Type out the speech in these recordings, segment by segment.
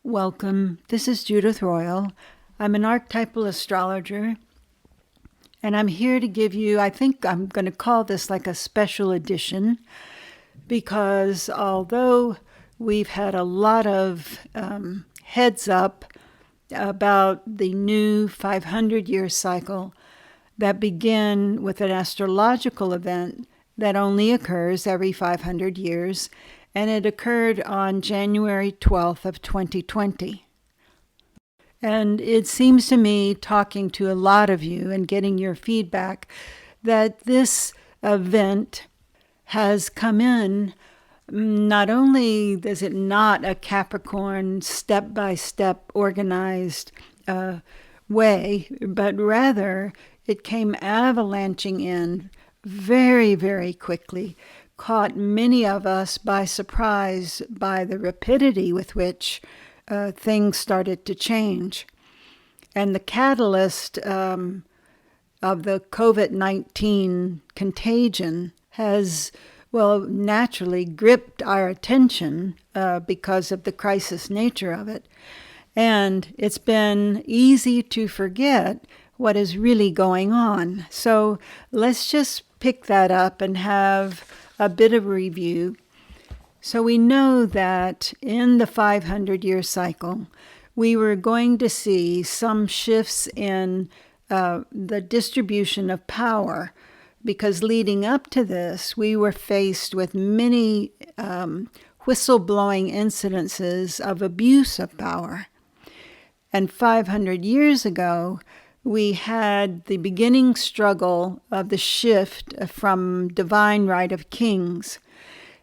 Welcome. This is Judith Royal. I'm an archetypal astrologer, and I'm here to give you, I think I'm going to call this like a special edition, because although we've had a lot of heads up about the new 500-year cycle that begin with an astrological event that only occurs every 500 years, and it occurred on January 12th of 2020. And it seems to me, talking to a lot of you and getting your feedback, that this event has come in. Not only is it not a Capricorn step-by-step organized way, but rather it came avalanching in very, very quickly, caught many of us by surprise by the rapidity with which things started to change. And the catalyst of the COVID-19 contagion has, well, naturally gripped our attention because of the crisis nature of it. And it's been easy to forget what is really going on. So let's just pick that up and have a bit of a review. So we know that in the 500-year cycle, we were going to see some shifts in the distribution of power, because leading up to this, we were faced with many whistleblowing incidences of abuse of power. And 500 years ago, we had the beginning struggle of the shift from divine right of kings.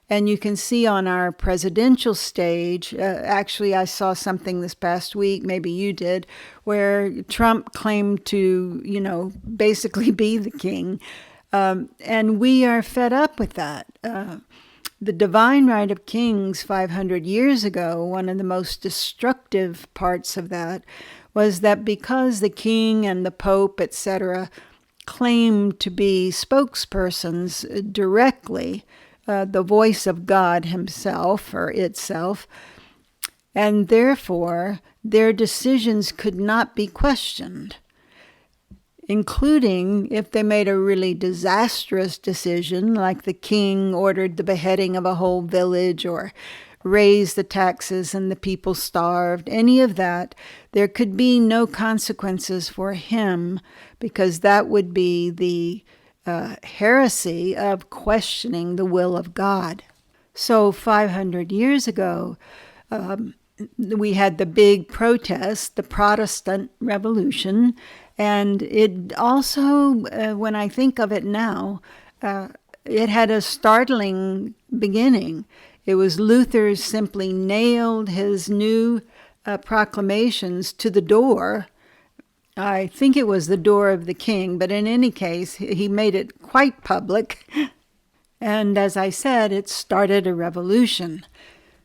And you can see on our presidential stage, actually I saw something this past week, maybe you did, where Trump claimed to, basically be the king. And we are fed up with that. The divine right of kings 500 years ago, one of the most destructive parts of that was that because the king and the pope, etc., claimed to be spokespersons directly, the voice of God himself or itself, and therefore their decisions could not be questioned, including if they made a really disastrous decision, like the king ordered the beheading of a whole village or raised the taxes and the people starved, any of that, there could be no consequences for him, because that would be the heresy of questioning the will of God. So 500 years ago, we had the big protest, the Protestant Revolution, and it also, when I think of it now, it had a startling beginning. It was Luther simply nailed his new proclamations to the door. I think it was the door of the king, but in any case, he made it quite public. And as I said, it started a revolution.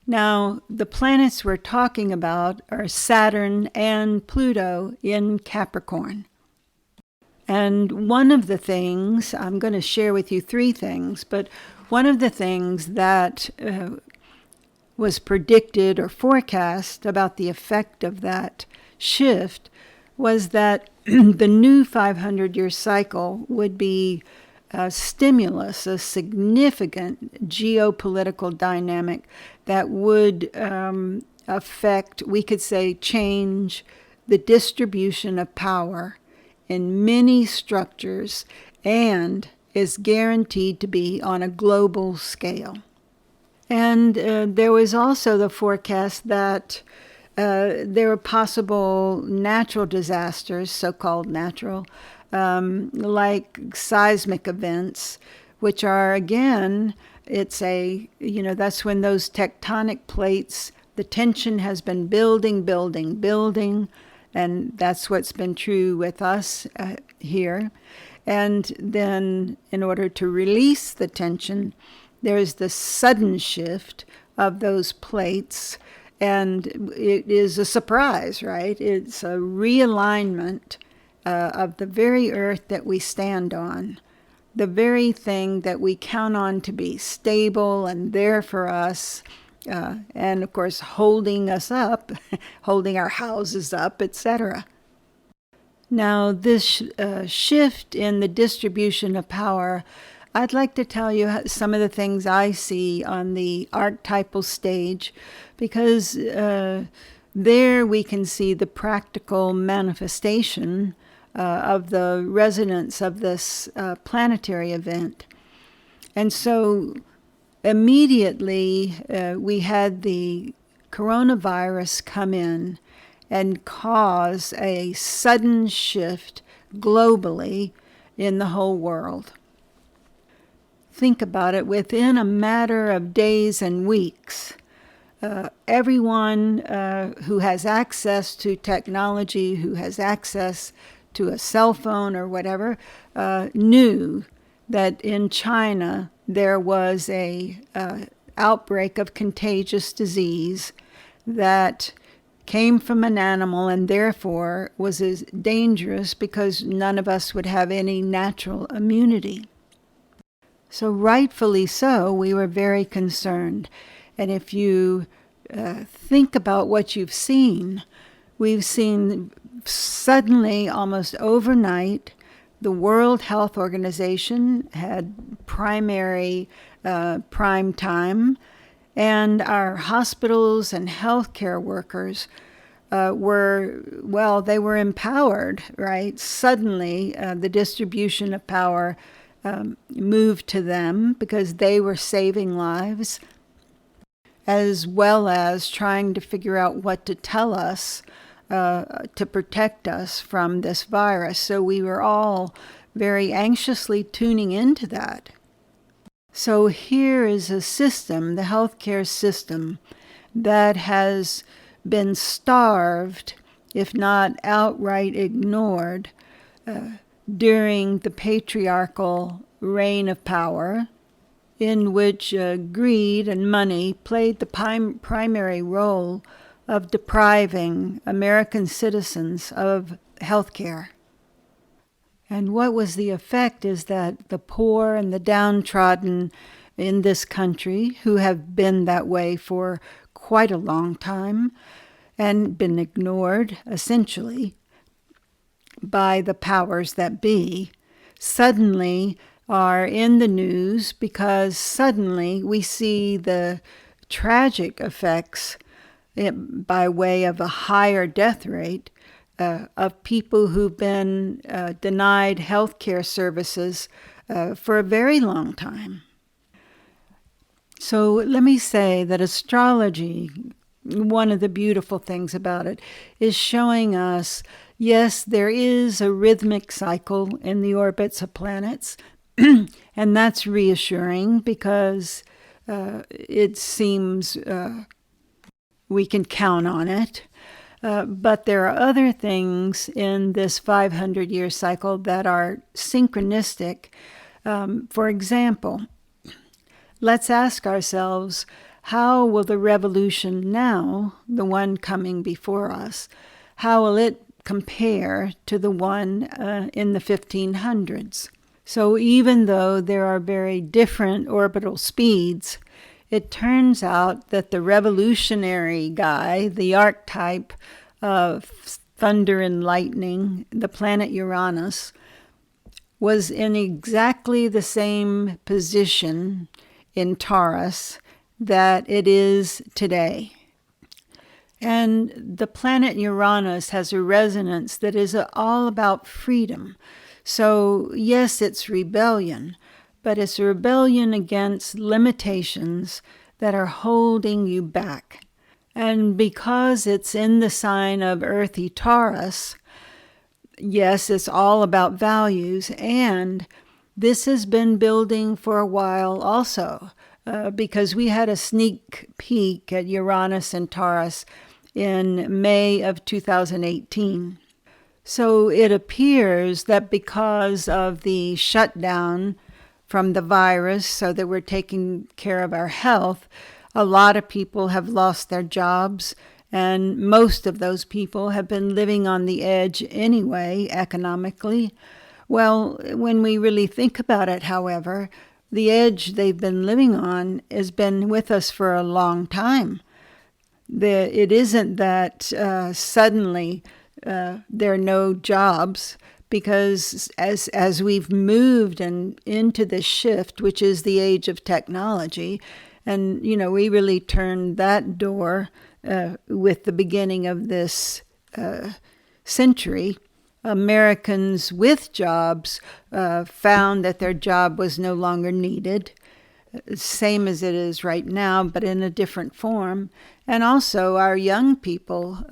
Now, the planets we're talking about are Saturn and Pluto in Capricorn. And one of the things, I'm going to share with you three things, but one of the things that was predicted or forecast about the effect of that shift was that the new 500-year cycle would be a stimulus, a significant geopolitical dynamic that would affect, we could say, change the distribution of power in many structures, and is guaranteed to be on a global scale. And there was also the forecast that there were possible natural disasters, so-called natural, like seismic events, which are, again, it's that's when those tectonic plates, the tension has been building, and that's what's been true with us here. And then in order to release the tension, there's the sudden shift of those plates, and it is a surprise, right? It's a realignment of the very earth that we stand on, the very thing that we count on to be stable and there for us and of course holding us up, holding our houses up, etc. Now, this shift in the distribution of power, I'd like to tell you some of the things I see on the archetypal stage, because there we can see the practical manifestation of the resonance of this planetary event. And so immediately we had the coronavirus come in and cause a sudden shift globally in the whole world. Think about it, within a matter of days and weeks, everyone who has access to technology, who has access to a cell phone or whatever, knew that in China there was a outbreak of contagious disease that came from an animal and therefore was as dangerous because none of us would have any natural immunity. So rightfully so, we were very concerned. And if you think about what you've seen, we've seen suddenly, almost overnight, the World Health Organization had primary prime time, and our hospitals and healthcare workers they were empowered, right? Suddenly, the distribution of power moved to them because they were saving lives, as well as trying to figure out what to tell us to protect us from this virus. So we were all very anxiously tuning into that. So here is a system, the healthcare system, that has been starved, if not outright ignored, during the patriarchal reign of power, in which greed and money played the primary role of depriving American citizens of health care. And what was the effect is that the poor and the downtrodden in this country, who have been that way for quite a long time and been ignored, essentially, by the powers that be, suddenly are in the news because suddenly we see the tragic effects by way of a higher death rate of people who've been denied health care services for a very long time. So let me say that astrology, one of the beautiful things about it, is showing us, yes, there is a rhythmic cycle in the orbits of planets, and that's reassuring because it seems we can count on it. But there are other things in this 500-year cycle that are synchronistic. For example, let's ask ourselves, how will the revolution now, the one coming before us, how will it compare to the one in the 1500s? So even though there are very different orbital speeds, it turns out that the revolutionary guy, the archetype of thunder and lightning, the planet Uranus, was in exactly the same position in Taurus that it is today. And the planet Uranus has a resonance that is all about freedom. So yes, it's rebellion, but it's a rebellion against limitations that are holding you back. And because it's in the sign of earthy Taurus, yes, it's all about values, and this has been building for a while also, because we had a sneak peek at Uranus and Taurus in May of 2018. So it appears that because of the shutdown from the virus, so that we're taking care of our health, a lot of people have lost their jobs, and most of those people have been living on the edge anyway, economically. Well, when we really think about it, however, the edge they've been living on has been with us for a long time. It isn't that suddenly there are no jobs, because as we've moved into this shift, which is the age of technology, and we really turned that door with the beginning of this century. Americans with jobs found that their job was no longer needed, same as it is right now, but in a different form. And also our young people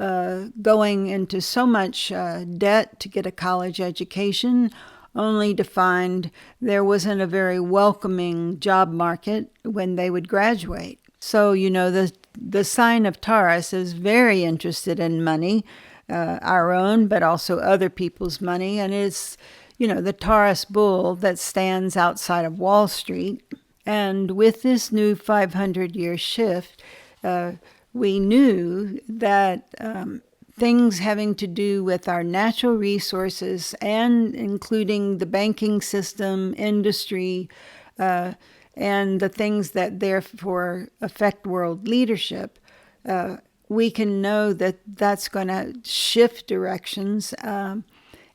going into so much debt to get a college education, only to find there wasn't a very welcoming job market when they would graduate. So, the sign of Taurus is very interested in money, our own, but also other people's money. And it's, the Taurus bull that stands outside of Wall Street. And with this new 500-year shift, we knew that things having to do with our natural resources, and including the banking system, industry, and the things that therefore affect world leadership, we can know that that's going to shift directions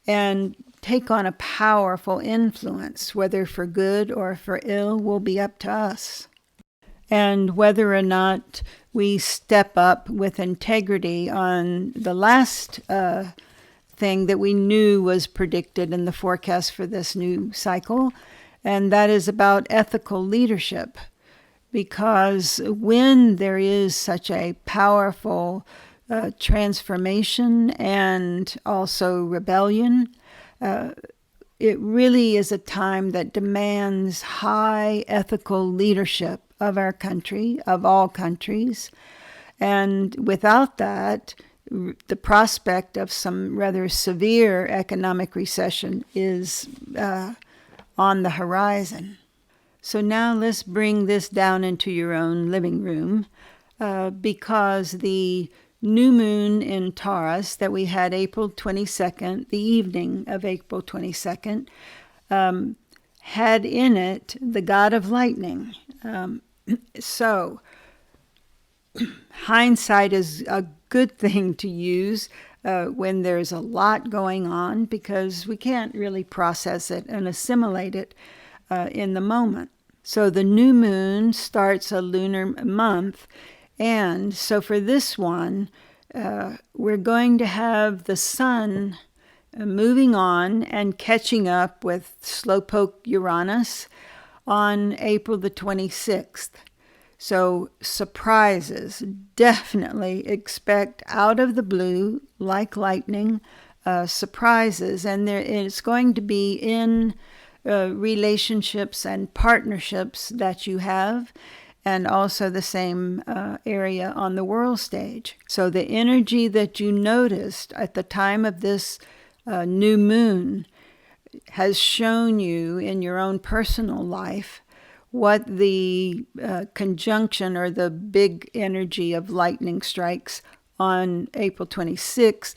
and take on a powerful influence, whether for good or for ill will be up to us. And whether or not we step up with integrity on the last thing that we knew was predicted in the forecast for this new cycle, and that is about ethical leadership. Because when there is such a powerful transformation and also rebellion, it really is a time that demands high ethical leadership of our country, of all countries. And without that, the prospect of some rather severe economic recession is on the horizon. So now let's bring this down into your own living room, because the new moon in Taurus that we had April 22nd, the evening of April 22nd, had in it the god of lightning. So hindsight is a good thing to use when there's a lot going on, because we can't really process it and assimilate it in the moment. So the new moon starts a lunar month, and so for this one, we're going to have the sun moving on and catching up with slowpoke Uranus on April the 26th. So surprises, definitely expect out of the blue, like lightning, surprises, and it's going to be in relationships and partnerships that you have, and also the same area on the world stage. So the energy that you noticed at the time of this new moon has shown you in your own personal life what the conjunction or the big energy of lightning strikes on April 26th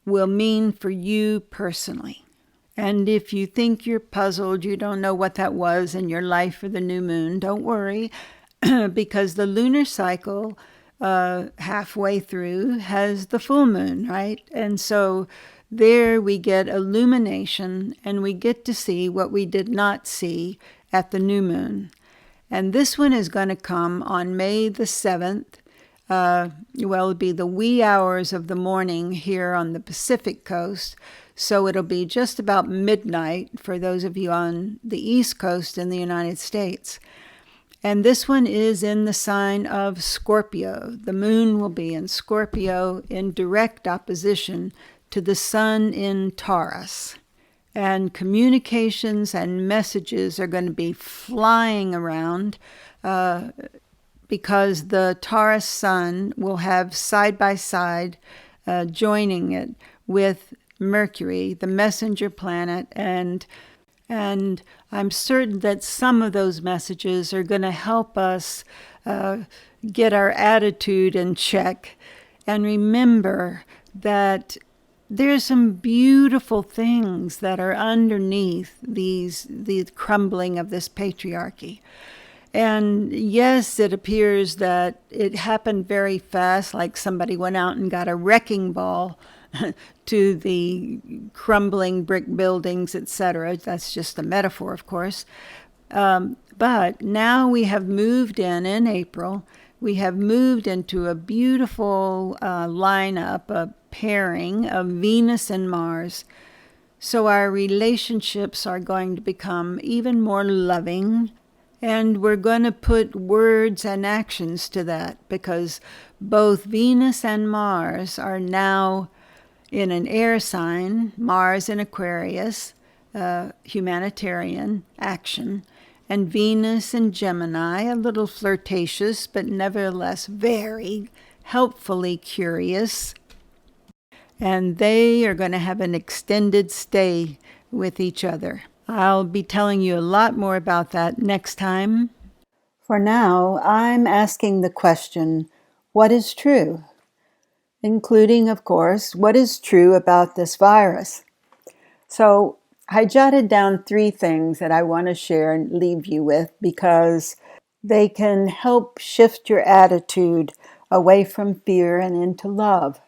will mean for you personally. And if you think you're puzzled, you don't know what that was in your life for the new moon, don't worry, because the lunar cycle halfway through has the full moon, right? And so there we get illumination, and we get to see what we did not see at the new moon. And this one is going to come on May the 7th. It'll be the wee hours of the morning here on the Pacific coast. So it'll be just about midnight for those of you on the East Coast in the United States. And this one is in the sign of Scorpio. The moon will be in Scorpio in direct opposition to the sun in Taurus. And communications and messages are going to be flying around because the Taurus sun will have side-by-side joining it with Mercury, the messenger planet, and I'm certain that some of those messages are going to help us get our attitude in check and remember that there's some beautiful things that are underneath the crumbling of this patriarchy. And yes, it appears that it happened very fast, like somebody went out and got a wrecking ball to the crumbling brick buildings, etc. That's just a metaphor, of course. But now we have moved in April. We have moved into a beautiful lineup, a pairing of Venus and Mars. So our relationships are going to become even more loving. And we're going to put words and actions to that because both Venus and Mars are now in an air sign, Mars in Aquarius, humanitarian action, and Venus in Gemini, a little flirtatious, but nevertheless very helpfully curious. And they are going to have an extended stay with each other. I'll be telling you a lot more about that next time. For now, I'm asking the question, what is true? Including, of course, what is true about this virus? So I jotted down 3 things that I want to share and leave you with because they can help shift your attitude away from fear and into love.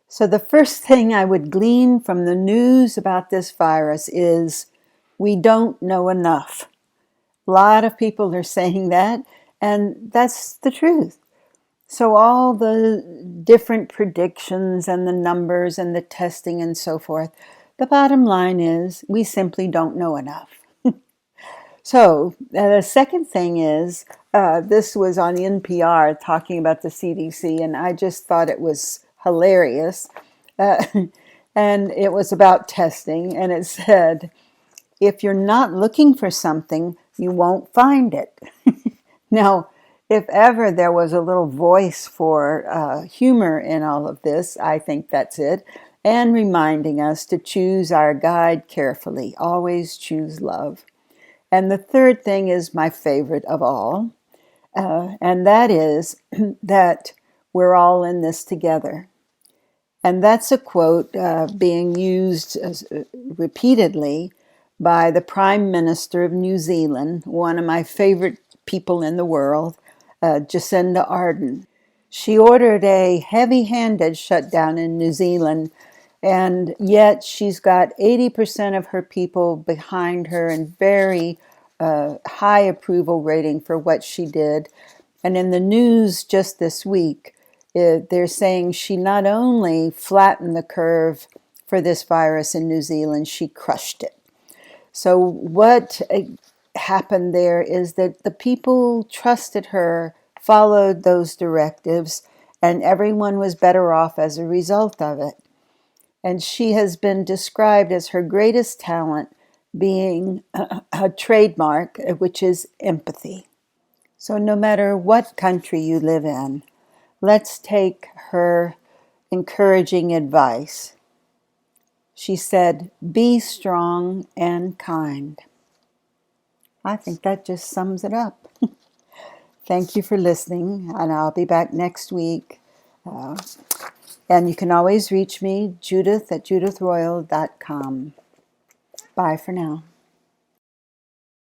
So the first thing I would glean from the news about this virus is we don't know enough. A lot of people are saying that, and that's the truth. So all the different predictions and the numbers and the testing and so forth, the bottom line is we simply don't know enough. So the second thing is, this was on NPR talking about the CDC, and I just thought it was hilarious. And it was about testing, and it said, if you're not looking for something, you won't find it. Now, if ever there was a little voice for humor in all of this, I think that's it. And reminding us to choose our guide carefully. Always choose love. And the third thing is my favorite of all. And that is that we're all in this together. And that's a quote being used repeatedly by the Prime Minister of New Zealand, one of my favorite people in the world, Jacinda Ardern. She ordered a heavy-handed shutdown in New Zealand, and yet she's got 80% of her people behind her and very high approval rating for what she did. And in the news just this week, they're saying she not only flattened the curve for this virus in New Zealand, she crushed it. So what happened there is that the people trusted her, followed those directives, and everyone was better off as a result of it. And she has been described as her greatest talent being a trademark, which is empathy. So no matter what country you live in, let's take her encouraging advice. She said, be strong and kind. I think that just sums it up. Thank you for listening, and I'll be back next week. And you can always reach me, Judith at judithroyal.com. Bye for now.